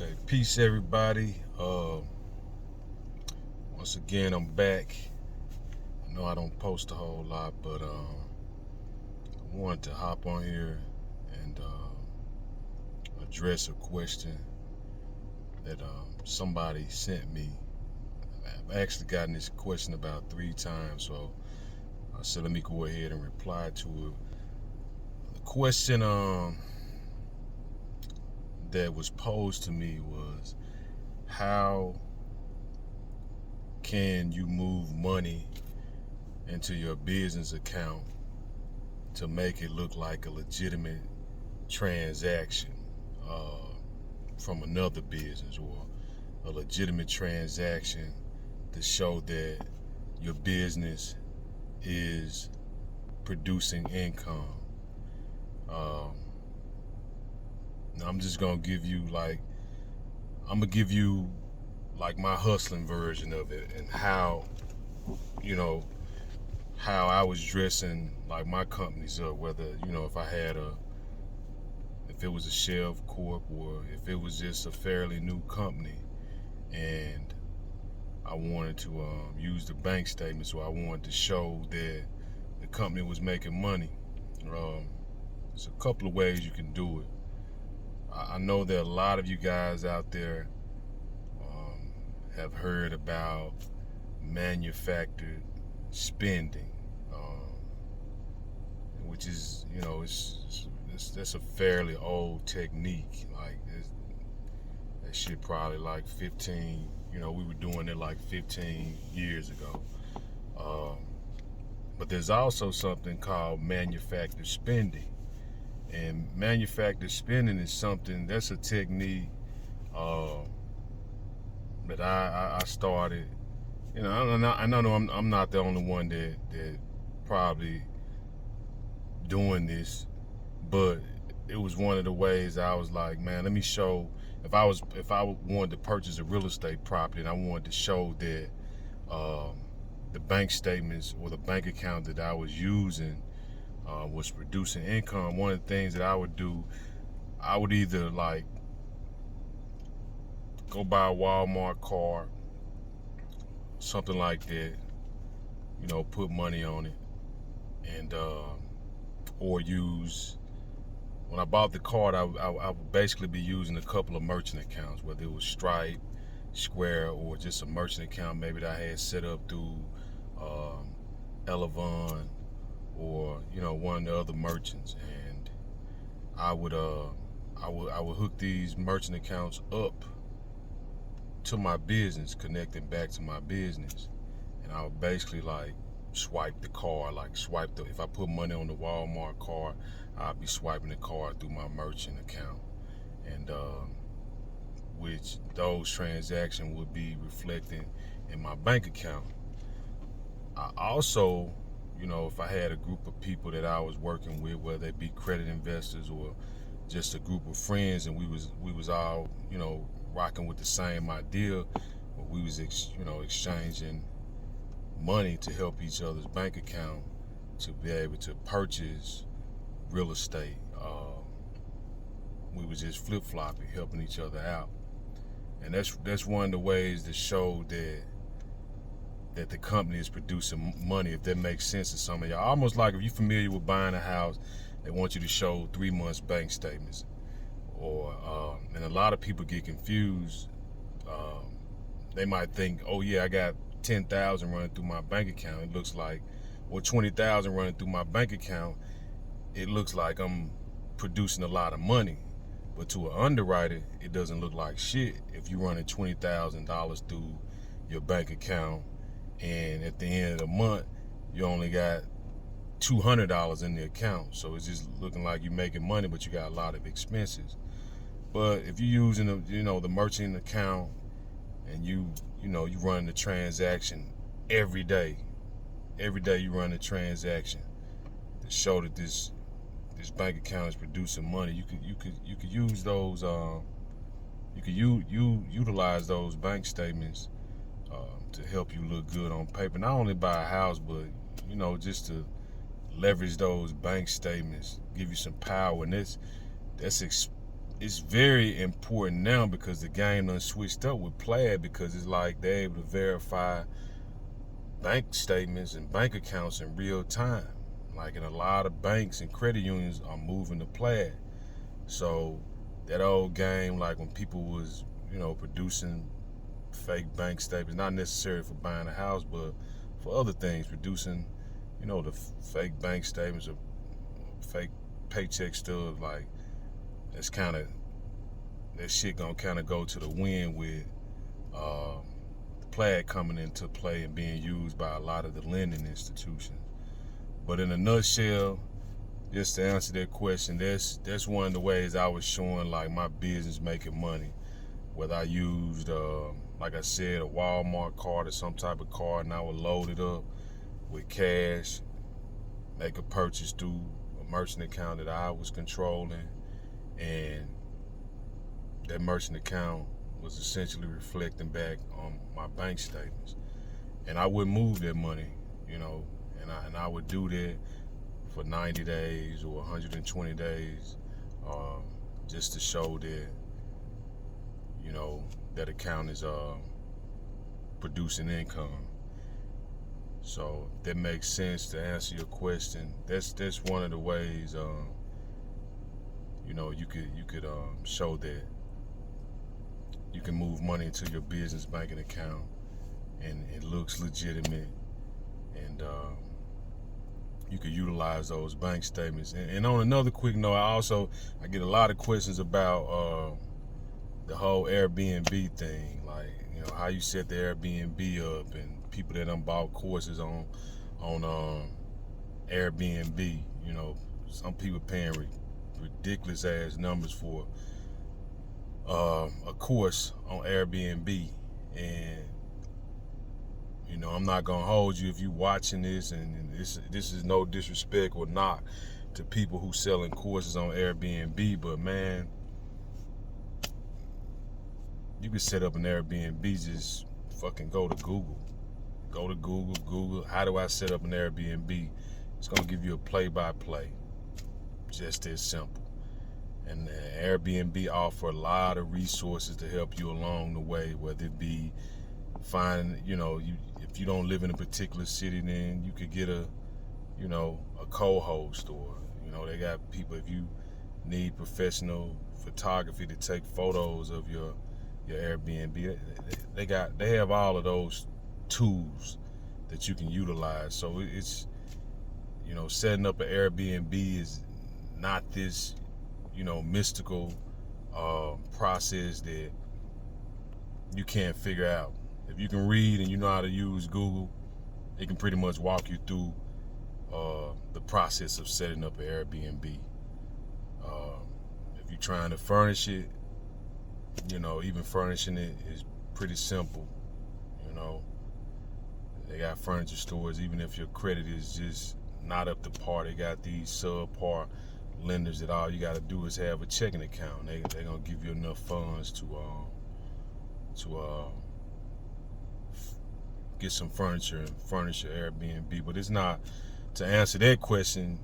Okay, peace everybody. Once again, I'm back. I know I don't post a whole lot, but I wanted to hop on here and address a question that somebody sent me. I've actually gotten this question about 3 times, so I said let me go ahead and reply to it. The question that was posed to me was, how can you move money into your business account to make it look like a legitimate transaction from another business, or a legitimate transaction to show that your business is producing income? Now I'm just gonna give you my hustling version of it, and how how I was dressing like my companies up, whether if it was a shell corp or if it was just a fairly new company, and I wanted to use the bank statement, so I wanted to show that the company was making money. There's a couple of ways you can do it. I know that a lot of you guys out there have heard about manufactured spending, which is, that's a fairly old technique. Like that shit probably like 15. We were doing it like 15 years ago. But there's also something called manufactured spending, and manufactured spending is something that's a technique that I started. I know I'm not the only one that probably doing this, but it was one of the ways I was like, man, let me show. If I wanted to purchase a real estate property and I wanted to show that the bank statements or the bank account that I was using was producing income, one of the things that I would do, I would either like go buy a Walmart card, something like that, put money on it, and or use. When I bought the card, I would basically be using a couple of merchant accounts, whether it was Stripe, Square, or just a merchant account maybe that I had set up through Elavon, or one of the other merchants, and I would hook these merchant accounts up to my business, connecting back to my business, and I would basically like swipe the card, if I put money on the Walmart card, I'd be swiping the card through my merchant account, and which those transactions would be reflecting in my bank account. I also, if I had a group of people that I was working with, whether they be credit investors or just a group of friends, and we was all, rocking with the same idea, but we was exchanging money to help each other's bank account to be able to purchase real estate. We was just flip-flopping, helping each other out, and that's one of the ways to show that the company is producing money, if that makes sense to some of y'all. Almost like if you're familiar with buying a house, they want you to show 3 months bank statements, or and a lot of people get confused. They might think, oh yeah, I got 10,000 running through my bank account. It looks like, or 20,000 running through my bank account. It looks like I'm producing a lot of money, but to an underwriter, it doesn't look like shit if you're running $20,000 through your bank account, and at the end of the month, you only got $200 in the account. So it's just looking like you're making money, but you got a lot of expenses. But if you're using the merchant account, and you run the transaction every day you run the transaction to show that this bank account is producing money, you could use those utilize those bank statements to help you look good on paper. Not only buy a house, but just to leverage those bank statements, give you some power. And it's very important now because the game done switched up with Plaid, because it's like they're able to verify bank statements and bank accounts in real time. Like, in a lot of banks and credit unions are moving to Plaid. So that old game, like when people was, producing fake bank statements, not necessarily for buying a house, but for other things, producing, the fake bank statements or fake paycheck stubs, like, that shit gonna kind of go to the wind with Plaid coming into play and being used by a lot of the lending institutions. But in a nutshell, just to answer that question, that's one of the ways I was showing like my business making money. Whether I used, like I said, a Walmart card or some type of card, and I would load it up with cash, make a purchase through a merchant account that I was controlling, and that merchant account was essentially reflecting back on my bank statements. And I would move that money, and I would do that for 90 days or 120 days, just to show that, that account is producing income. So if that makes sense to answer your question, that's one of the ways, you could show that you can move money into your business banking account and it looks legitimate, and you can utilize those bank statements. And on another quick note, I get a lot of questions about the whole Airbnb thing, like, how you set the Airbnb up, and people that done bought courses on Airbnb. Some people paying ridiculous ass numbers for a course on Airbnb. And I'm not gonna hold you if you watching this, and this is no disrespect or not to people who selling courses on Airbnb, but man, you can set up an Airbnb. Just fucking go to Google, Google how do I set up an Airbnb. It's gonna give you a play-by-play, just as simple. And Airbnb offer a lot of resources to help you along the way, whether it be finding, if you don't live in a particular city, then you could get a co-host, or, they got people, if you need professional photography to take photos of your Airbnb, they have all of those tools that you can utilize. So it's, setting up an Airbnb is not this, mystical process that you can't figure out. If you can read and you know how to use Google, it can pretty much walk you through the process of setting up an Airbnb. If you're trying to furnish it, even furnishing it is pretty simple. They got furniture stores, even if your credit is just not up to par. They got these subpar lenders that all you got to do is have a checking account. They're gonna give you enough funds to get some furniture and furnish your Airbnb. But it's not, to answer that question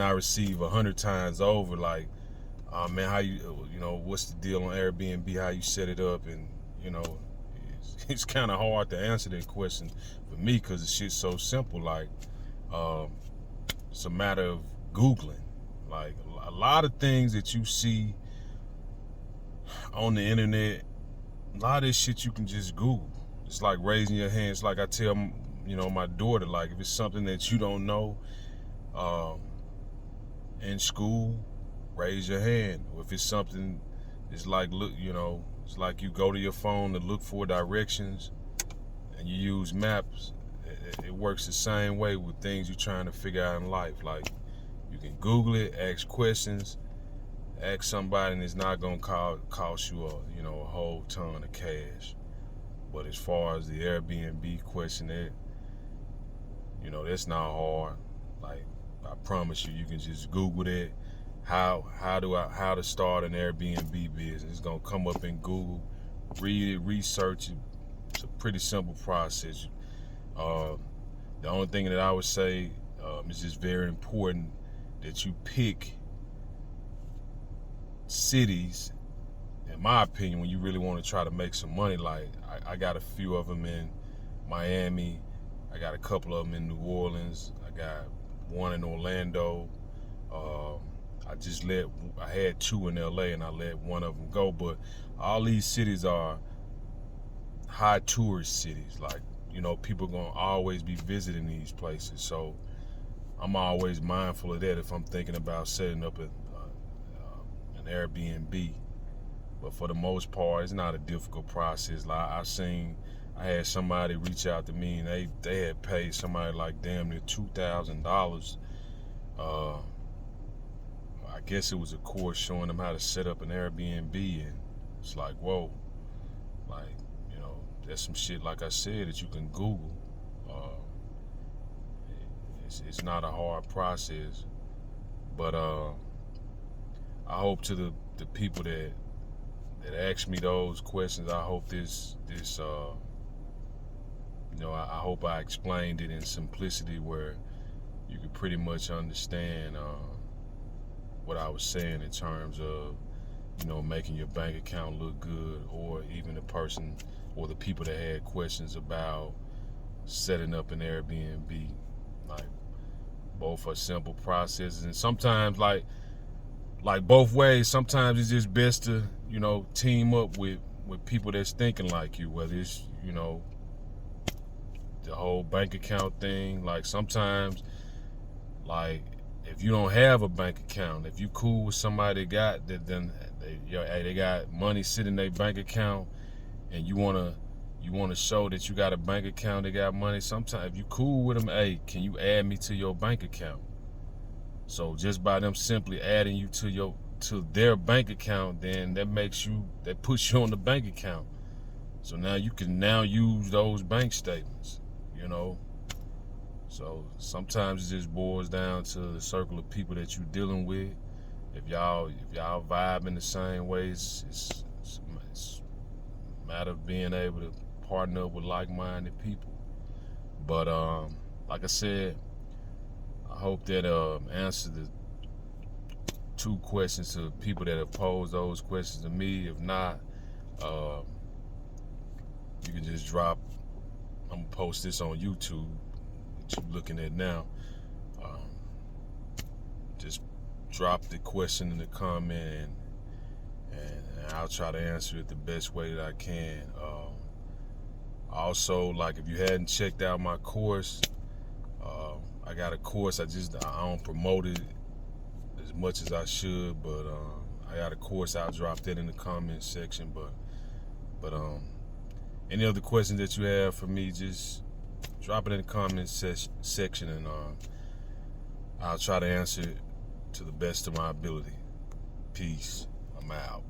I receive 100 times over, like, man, how what's the deal on Airbnb, how you set it up? And it's kind of hard to answer that question for me, because the shit's so simple. Like, it's a matter of Googling. Like, a lot of things that you see on the internet, a lot of this shit you can just Google. It's like raising your hand. It's like I tell my daughter, like, if it's something that you don't know in school, raise your hand. Or if it's something, it's like, look, it's like you go to your phone to look for directions and you use maps. It works the same way with things you're trying to figure out in life. Like, you can Google it, ask questions, ask somebody, and it's not gonna cost you a whole ton of cash. But as far as the Airbnb question, that's not hard. Like, I promise you can just Google that. How to start an Airbnb business. It's gonna come up in Google. Read it, research it. It's a pretty simple process. The only thing that I would say is just very important that you pick cities, in my opinion, when you really want to try to make some money, like I got a few of them in Miami, I got a couple of them in New Orleans, I got one in Orlando. I had two in LA and I let one of them go, but all these cities are high tourist cities. Like, people gonna always be visiting these places. So I'm always mindful of that if I'm thinking about setting up an Airbnb. But for the most part, it's not a difficult process. Like I had somebody reach out to me and they had paid somebody like damn near $2,000. I guess it was a course showing them how to set up an Airbnb, and it's like, whoa, like, there's some shit, like I said, that you can Google. It's not a hard process, but I hope to the people that ask me those questions, I hope I hope I explained it in simplicity where you could pretty much understand what I was saying in terms of, making your bank account look good, or even the person or the people that had questions about setting up an Airbnb. Like, both are simple processes, and sometimes like both ways, sometimes it's just best to, team up with people that's thinking like you, whether it's, the whole bank account thing. Like, sometimes, like, if you don't have a bank account, if you cool with somebody then they got money sitting in their bank account, and you wanna show that you got a bank account, they got money. Sometimes if you cool with them, hey, can you add me to your bank account? So just by them simply adding you to their bank account, then that puts you on the bank account. So now you can use those bank statements, So sometimes it just boils down to the circle of people that you're dealing with. If y'all vibe in the same ways, it's a matter of being able to partner up with like-minded people. But like I said, I hope that answered the two questions to people that have posed those questions to me. If not, you can just drop. I'm gonna post this on YouTube, what you're looking at now. Just drop the question in the comment, and I'll try to answer it the best way that I can. Also, like, if you hadn't checked out my course, I got a course. I don't promote it as much as I should, but I got a course. I'll drop that in the comment section. But any other questions that you have for me, just drop it in the comment section, and I'll try to answer it to the best of my ability. Peace. I'm out.